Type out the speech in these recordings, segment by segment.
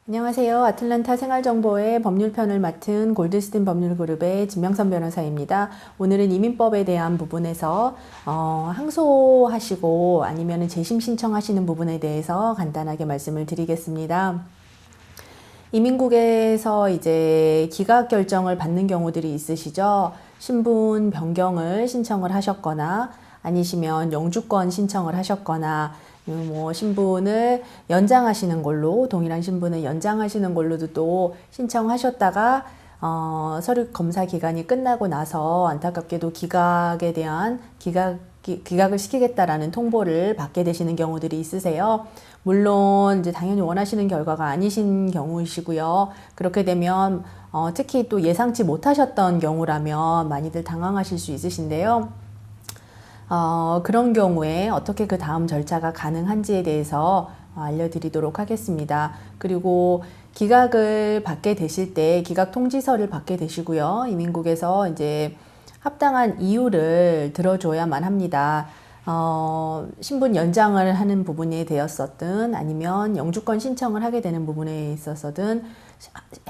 안녕하세요. 아틀란타 생활정보의 법률편을 맡은 골드스틴 법률그룹의 진명선 변호사입니다. 오늘은 이민법에 대한 부분에서 항소하시고 아니면 재심 신청하시는 부분에 대해서 간단하게 말씀을 드리겠습니다. 이민국에서 이제 기각 결정을 받는 경우들이 있으시죠. 신분 변경을 신청을 하셨거나 아니시면 영주권 신청을 하셨거나 뭐 신분을 연장하시는 걸로 동일한 신분을 연장하시는 걸로도 또 신청하셨다가 서류 검사 기간이 끝나고 나서 안타깝게도 기각에 대한 기각을 시키겠다라는 통보를 받게 되시는 경우들이 있으세요. 물론 이제 당연히 원하시는 결과가 아니신 경우이시고요. 그렇게 되면 특히 또 예상치 못하셨던 경우라면 많이들 당황하실 수 있으신데요. 그런 경우에 어떻게 그 다음 절차가 가능한지에 대해서 알려드리도록 하겠습니다. 그리고 기각을 받게 되실 때 기각 통지서를 받게 되시고요. 이민국에서 이제 합당한 이유를 들어줘야만 합니다. 신분 연장을 하는 부분에 되었었든 아니면 영주권 신청을 하게 되는 부분에 있어서든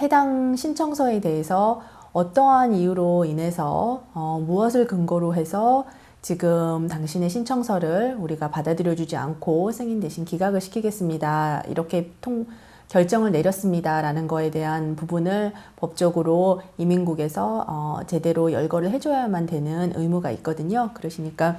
해당 신청서에 대해서 어떠한 이유로 인해서 무엇을 근거로 해서 지금 당신의 신청서를 우리가 받아들여주지 않고 승인 대신 기각을 시키겠습니다. 이렇게 결정을 내렸습니다. 라는 거에 대한 부분을 법적으로 이민국에서 제대로 열거를 해줘야만 되는 의무가 있거든요. 그러시니까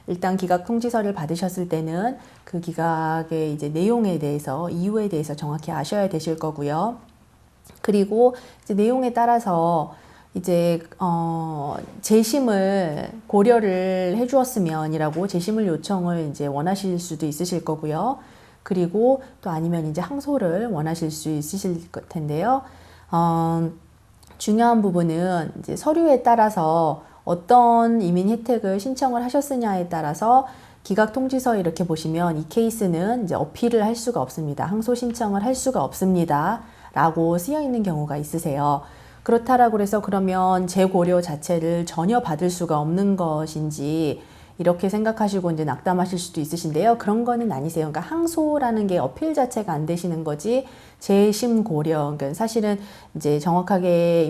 일단 기각 통지서를 받으셨을 때는 그 기각의 이제 내용에 대해서 이유에 대해서 정확히 아셔야 되실 거고요. 그리고 이제 내용에 따라서 이제 재심을 고려를 해주었으면이라고 재심을 요청을 이제 원하실 수도 있으실 거고요. 그리고 또 아니면 이제 항소를 원하실 수 있으실 텐데요. 중요한 부분은 이제 서류에 따라서 어떤 이민 혜택을 신청을 하셨느냐에 따라서 기각 통지서 이렇게 보시면 이 케이스는 이제 어필을 할 수가 없습니다. 항소 신청을 할 수가 없습니다. 라고 쓰여 있는 경우가 있으세요. 그렇다라고 해서 그러면 재고려 자체를 전혀 받을 수가 없는 것인지 이렇게 생각하시고 이제 낙담하실 수도 있으신데요. 그런 거는 아니세요. 그러니까 항소라는 게 어필 자체가 안 되시는 거지 재심 고려. 그러니까 사실은 이제 정확하게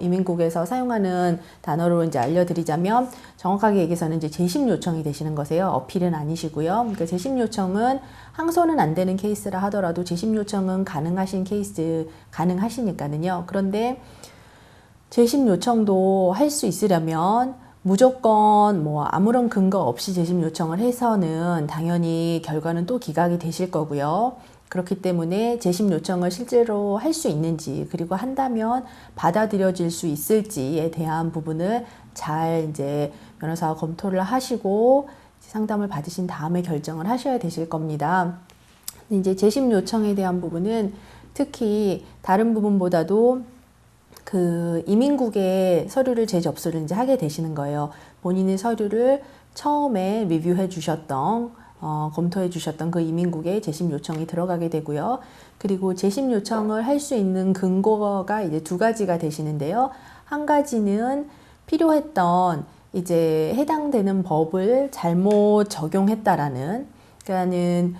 이민국에서 사용하는 단어로 이제 알려드리자면 정확하게 얘기해서는 이제 재심 요청이 되시는 거세요. 어필은 아니시고요. 그러니까 재심 요청은 항소는 안 되는 케이스라 하더라도 재심 요청은 가능하신 케이스 가능하시니까는요. 그런데 재심 요청도 할 수 있으려면 무조건 뭐 아무런 근거 없이 재심 요청을 해서는 당연히 결과는 또 기각이 되실 거고요. 그렇기 때문에 재심 요청을 실제로 할 수 있는지 그리고 한다면 받아들여질 수 있을지에 대한 부분을 잘 이제 변호사와 검토를 하시고 상담을 받으신 다음에 결정을 하셔야 되실 겁니다. 이제 재심 요청에 대한 부분은 특히 다른 부분보다도 그 이민국에 서류를 재접수를 이제 하게 되시는 거예요. 본인의 서류를 처음에 리뷰해 주셨던 검토해 주셨던 그 이민국에 재심 요청이 들어가게 되고요. 그리고 재심 요청을 할 수 있는 근거가 이제 두 가지가 되시는데요. 한 가지는 필요했던 이제 해당되는 법을 잘못 적용했다라는, 그러니까는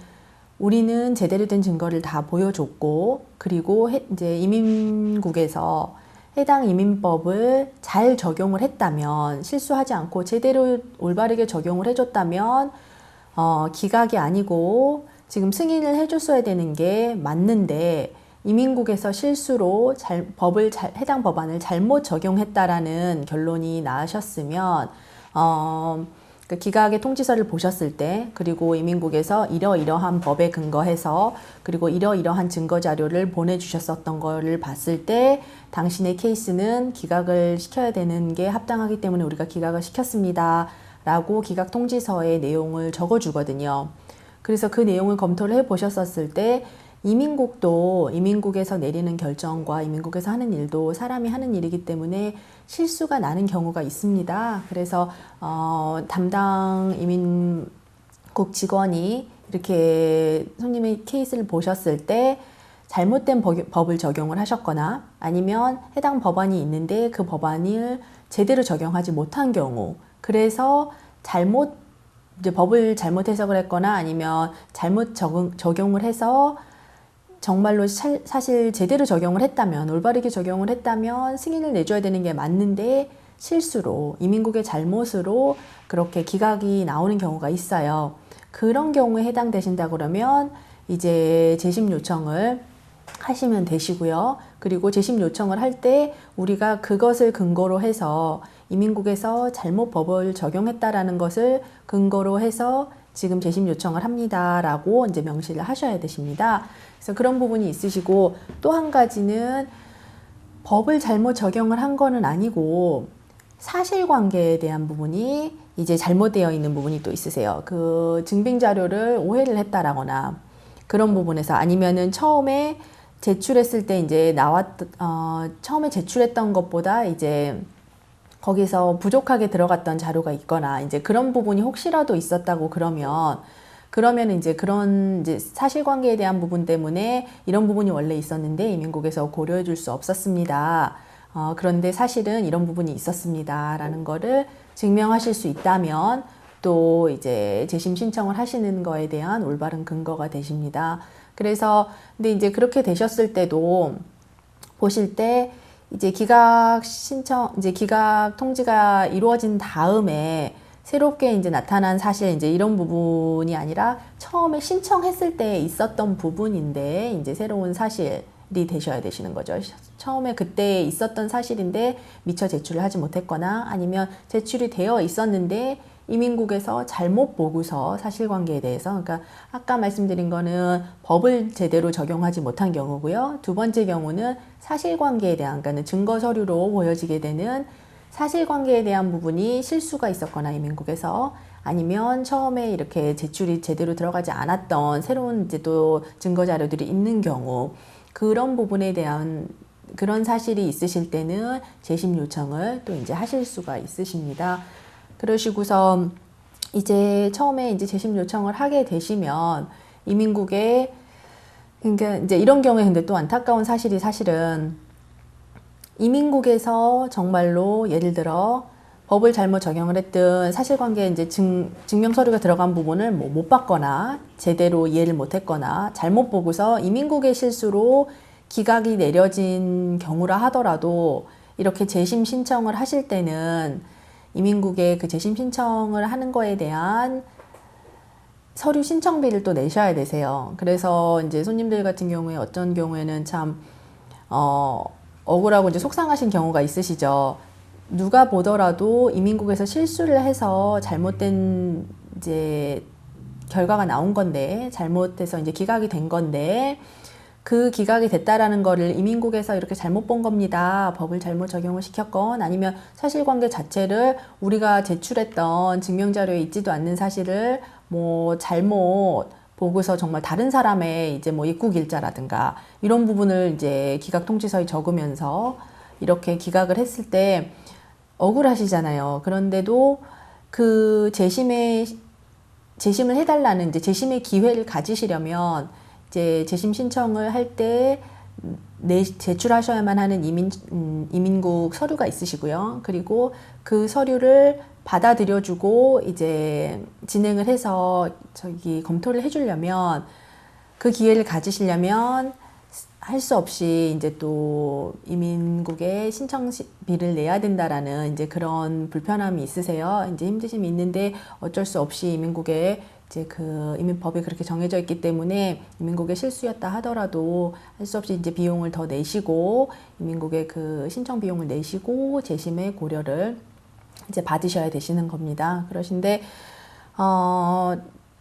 우리는 제대로 된 증거를 다 보여줬고, 그리고 이제 이민국에서 해당 이민법을 잘 적용을 했다면, 실수하지 않고 제대로 올바르게 적용을 해줬다면 기각이 아니고 지금 승인을 해줬어야 되는 게 맞는데 이민국에서 실수로 해당 법안을 잘못 적용했다라는 결론이 나셨으면 그 기각의 통지서를 보셨을 때, 그리고 이민국에서 이러이러한 법에 근거해서 그리고 이러이러한 증거 자료를 보내주셨었던 거를 봤을 때 당신의 케이스는 기각을 시켜야 되는 게 합당하기 때문에 우리가 기각을 시켰습니다 라고 기각 통지서의 내용을 적어주거든요. 그래서 그 내용을 검토를 해보셨었을 때 이민국도 이민국에서 내리는 결정과 이민국에서 하는 일도 사람이 하는 일이기 때문에 실수가 나는 경우가 있습니다. 그래서 담당 이민국 직원이 이렇게 손님의 케이스를 보셨을 때 잘못된 법을 적용을 하셨거나 아니면 해당 법안이 있는데 그 법안을 제대로 적용하지 못한 경우, 그래서 이제 법을 잘못 해석을 했거나 아니면 잘못 적용을 해서 정말로 사실 제대로 적용을 했다면, 올바르게 적용을 했다면 승인을 내줘야 되는 게 맞는데 실수로, 이민국의 잘못으로 그렇게 기각이 나오는 경우가 있어요. 그런 경우에 해당되신다 그러면 이제 재심 요청을 하시면 되시고요. 그리고 재심 요청을 할 때 우리가 그것을 근거로 해서 이민국에서 잘못 법을 적용했다라는 것을 근거로 해서 지금 재심 요청을 합니다라고 이제 명시를 하셔야 되십니다. 그래서 그런 부분이 있으시고, 또 한 가지는 법을 잘못 적용을 한 거는 아니고 사실관계에 대한 부분이 이제 잘못되어 있는 부분이 또 있으세요. 그 증빙 자료를 오해를 했다라거나 그런 부분에서, 아니면은 처음에 제출했을 때 이제 처음에 제출했던 것보다 이제 거기서 부족하게 들어갔던 자료가 있거나 이제 그런 부분이 혹시라도 있었다고 그러면 이제 그런 이제 사실관계에 대한 부분 때문에 이런 부분이 원래 있었는데 이민국에서 고려해 줄 수 없었습니다. 그런데 사실은 이런 부분이 있었습니다. 라는 거를 증명하실 수 있다면 또 이제 재심 신청을 하시는 거에 대한 올바른 근거가 되십니다. 그래서 근데 이제 그렇게 되셨을 때도 보실 때 이제 기각 통지가 이루어진 다음에 새롭게 이제 나타난 사실 이제 이런 부분이 아니라 처음에 신청했을 때 있었던 부분인데 이제 새로운 사실이 되셔야 되시는 거죠. 처음에 그때 있었던 사실인데 미처 제출을 하지 못했거나 아니면 제출이 되어 있었는데 이민국에서 잘못 보고서 사실관계에 대해서, 그러니까 아까 말씀드린 거는 법을 제대로 적용하지 못한 경우고요. 두 번째 경우는 사실관계에 대한, 그러니까 증거 서류로 보여지게 되는 사실관계에 대한 부분이 실수가 있었거나 이민국에서, 아니면 처음에 이렇게 제출이 제대로 들어가지 않았던 새로운 이제 또 증거 자료들이 있는 경우, 그런 부분에 대한 그런 사실이 있으실 때는 재심 요청을 또 이제 하실 수가 있으십니다. 그러시고서 이제 처음에 이제 재심 요청을 하게 되시면 이민국에, 그러니까 이제 이런 경우에 근데 또 안타까운 사실이, 사실은 이민국에서 정말로 예를 들어 법을 잘못 적용을 했든 사실관계에 이제 증명 서류가 들어간 부분을 뭐 못 봤거나 제대로 이해를 못 했거나 잘못 보고서 이민국의 실수로 기각이 내려진 경우라 하더라도 이렇게 재심 신청을 하실 때는 이민국에 그 재심 신청을 하는 거에 대한 서류 신청비를 또 내셔야 되세요. 그래서 이제 손님들 같은 경우에 어떤 경우에는 참 억울하고 이제 속상하신 경우가 있으시죠. 누가 보더라도 이민국에서 실수를 해서 잘못된 이제 결과가 나온 건데, 잘못해서 이제 기각이 된 건데, 그 기각이 됐다라는 거를 이민국에서 이렇게 잘못 본 겁니다. 법을 잘못 적용을 시켰건, 아니면 사실관계 자체를 우리가 제출했던 증명자료에 있지도 않는 사실을 뭐 잘못 보고서 정말 다른 사람의 이제 뭐 입국 일자라든가 이런 부분을 이제 기각 통지서에 적으면서 이렇게 기각을 했을 때 억울하시잖아요. 그런데도 그 재심을 해달라는 이제 재심의 기회를 가지시려면 이제 재심 신청을 할 때 제출하셔야만 하는 이민국 서류가 있으시고요. 그리고 그 서류를 받아들여주고 이제 진행을 해서 검토를 해주려면, 그 기회를 가지시려면 할 수 없이 이제 또 이민국에 신청비를 내야 된다라는 이제 그런 불편함이 있으세요. 이제 힘드심이 있는데 어쩔 수 없이 이민국에 이제 그 이민법이 그렇게 정해져 있기 때문에 이민국의 실수였다 하더라도 할 수 없이 이제 비용을 더 내시고 이민국의 그 신청 비용을 내시고 재심의 고려를 이제 받으셔야 되시는 겁니다. 그러신데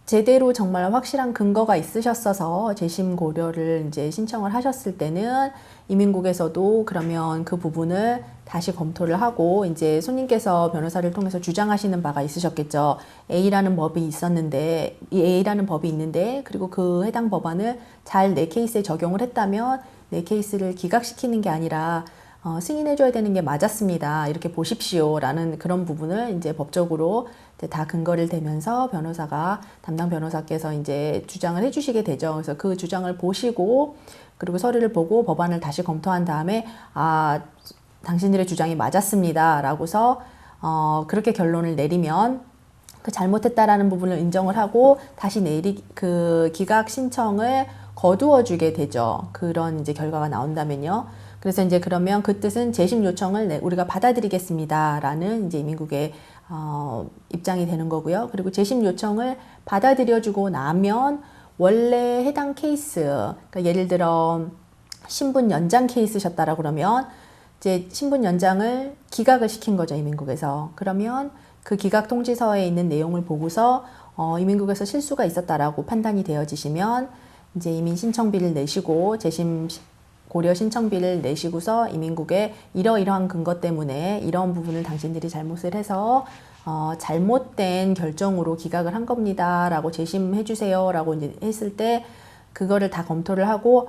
제대로 정말 확실한 근거가 있으셨어서 재심 고려를 이제 신청을 하셨을 때는 이민국에서도 그러면 그 부분을 다시 검토를 하고, 이제 손님께서 변호사를 통해서 주장하시는 바가 있으셨겠죠. A라는 법이 있었는데, 이 A라는 법이 있는데, 그리고 그 해당 법안을 잘 내 케이스에 적용을 했다면 내 케이스를 기각시키는 게 아니라 승인해줘야 되는 게 맞았습니다. 이렇게 보십시오. 라는 그런 부분을 이제 법적으로 이제 다 근거를 대면서 담당 변호사께서 이제 주장을 해주시게 되죠. 그래서 그 주장을 보시고, 그리고 서류를 보고 법안을 다시 검토한 다음에, 당신들의 주장이 맞았습니다. 라고서, 그렇게 결론을 내리면, 그 잘못했다라는 부분을 인정을 하고, 다시 그 기각 신청을 거두어 주게 되죠. 그런 이제 결과가 나온다면요. 그래서 이제 그러면 그 뜻은 재심 요청을 우리가 받아들이겠습니다라는 이제 이민국의 입장이 되는 거고요. 그리고 재심 요청을 받아들여주고 나면 원래 해당 케이스, 그러니까 예를 들어 신분 연장 케이스셨다라 그러면 이제 신분 연장을 기각을 시킨 거죠, 이민국에서. 그러면 그 기각 통지서에 있는 내용을 보고서 이민국에서 실수가 있었다라고 판단이 되어지시면 이제 이민 신청비를 내시고 재심 고려 신청비를 내시고서 이민국에 이러이러한 근거 때문에 이런 부분을 당신들이 잘못을 해서 잘못된 결정으로 기각을 한 겁니다 라고 재심해 주세요 라고 이제 했을 때 그거를 다 검토를 하고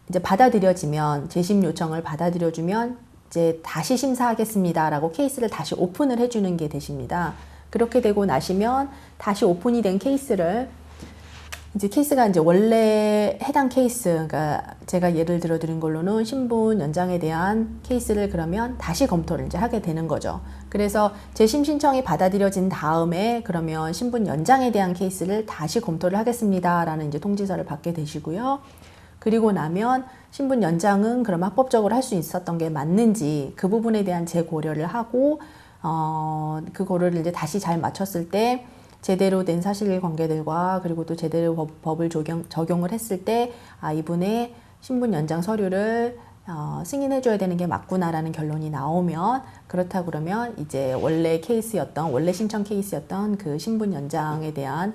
이제 받아들여지면 재심 요청을 받아들여주면 이제 다시 심사하겠습니다 라고 케이스를 다시 오픈을 해주는 게 되십니다. 그렇게 되고 나시면 다시 오픈이 된 케이스를 이제 케이스가 이제 원래 해당 케이스, 그러니까 제가 예를 들어 드린 걸로는 신분 연장에 대한 케이스를 그러면 다시 검토를 이제 하게 되는 거죠. 그래서 재심 신청이 받아들여진 다음에 그러면 신분 연장에 대한 케이스를 다시 검토를 하겠습니다라는 이제 통지서를 받게 되시고요. 그리고 나면 신분 연장은 그럼 합법적으로 할 수 있었던 게 맞는지 그 부분에 대한 재고려를 하고 그 고려를 이제 다시 잘 맞췄을 때 제대로 된 사실관계들과 그리고 또 제대로 법을 적용을 했을 때 이분의 신분 연장 서류를 승인해 줘야 되는 게 맞구나라는 결론이 나오면 그렇다 그러면 이제 원래 신청 케이스였던 그 신분 연장에 대한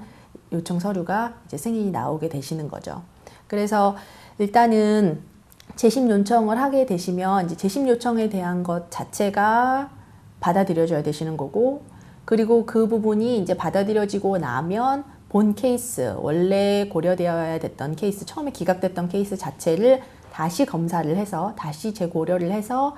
요청 서류가 이제 승인이 나오게 되시는 거죠. 그래서 일단은 재심 요청을 하게 되시면 이제 재심 요청에 대한 것 자체가 받아들여져야 되시는 거고 그리고 그 부분이 이제 받아들여지고 나면 본 케이스, 원래 고려되어야 됐던 케이스, 처음에 기각됐던 케이스 자체를 다시 검사를 해서 다시 재고려를 해서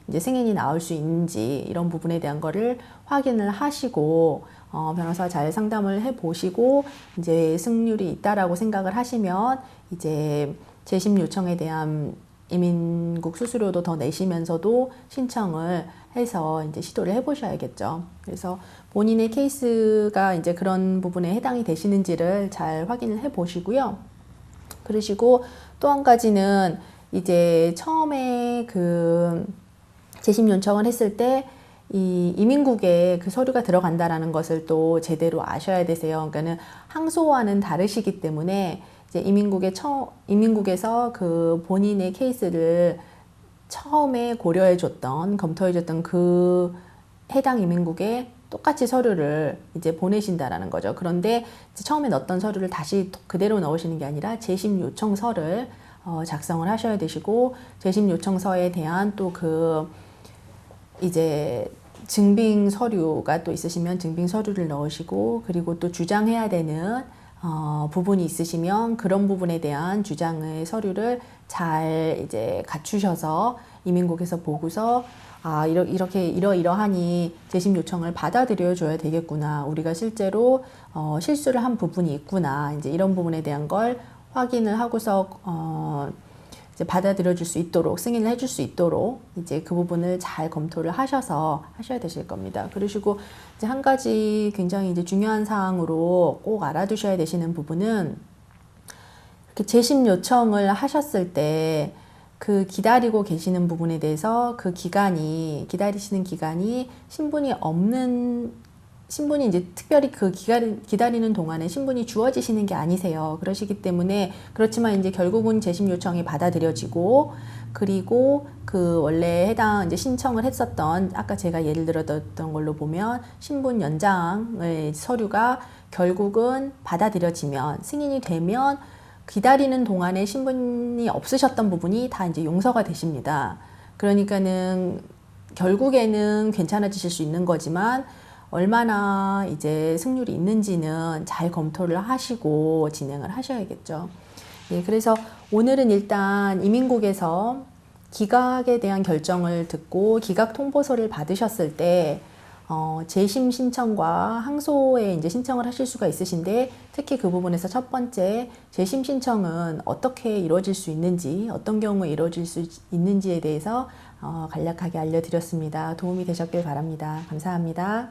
이제 승인이 나올 수 있는지 이런 부분에 대한 거를 확인을 하시고 변호사 잘 상담을 해 보시고 이제 승률이 있다라고 생각을 하시면 이제 재심 요청에 대한 이민국 수수료도 더 내시면서도 신청을 해서 이제 시도를 해보셔야겠죠. 그래서 본인의 케이스가 이제 그런 부분에 해당이 되시는지를 잘 확인을 해 보시고요. 그러시고 또 한 가지는 이제 처음에 그 재심 요청을 했을 때 이 이민국에 그 서류가 들어간다라는 것을 또 제대로 아셔야 되세요. 그러니까는 항소와는 다르시기 때문에 이제 이민국에서 그 본인의 케이스를 처음에 고려해줬던, 검토해줬던 그 해당 이민국에 똑같이 서류를 이제 보내신다라는 거죠. 그런데 이제 처음에 넣었던 서류를 다시 그대로 넣으시는 게 아니라 재심 요청서를 작성을 하셔야 되시고 재심 요청서에 대한 또 그 이제 증빙 서류가 또 있으시면 증빙 서류를 넣으시고 그리고 또 주장해야 되는 부분이 있으시면 그런 부분에 대한 주장의 서류를 잘 이제 갖추셔서 이민국에서 보고서 이렇게 이러이러하니 재심 요청을 받아들여 줘야 되겠구나. 우리가 실제로 실수를 한 부분이 있구나. 이제 이런 부분에 대한 걸 확인을 하고서 이제 받아들여 줄 수 있도록 승인을 해줄 수 있도록 이제 그 부분을 잘 검토를 하셔서 하셔야 되실 겁니다. 그러시고 이제 한 가지 굉장히 이제 중요한 사항으로 꼭 알아두셔야 되시는 부분은 이렇게 재심 요청을 하셨을 때 그 기다리고 계시는 부분에 대해서 그 기다리시는 기간이 신분이 이제 특별히 그 기다리는 동안에 신분이 주어지시는 게 아니세요. 그러시기 때문에 그렇지만 이제 결국은 재심 요청이 받아들여지고 그리고 그 원래 해당 이제 신청을 했었던 아까 제가 예를 들었던 걸로 보면 신분 연장의 서류가 결국은 받아들여지면 승인이 되면 기다리는 동안에 신분이 없으셨던 부분이 다 이제 용서가 되십니다. 그러니까는 결국에는 괜찮아지실 수 있는 거지만 얼마나 이제 승률이 있는지는 잘 검토를 하시고 진행을 하셔야겠죠. 예, 그래서 오늘은 일단 이민국에서 기각에 대한 결정을 듣고 기각 통보서를 받으셨을 때 재심 신청과 항소에 이제 신청을 하실 수가 있으신데 특히 그 부분에서 첫 번째 재심 신청은 어떻게 이루어질 수 있는지 어떤 경우에 이루어질 수 있는지에 대해서 간략하게 알려드렸습니다. 도움이 되셨길 바랍니다. 감사합니다.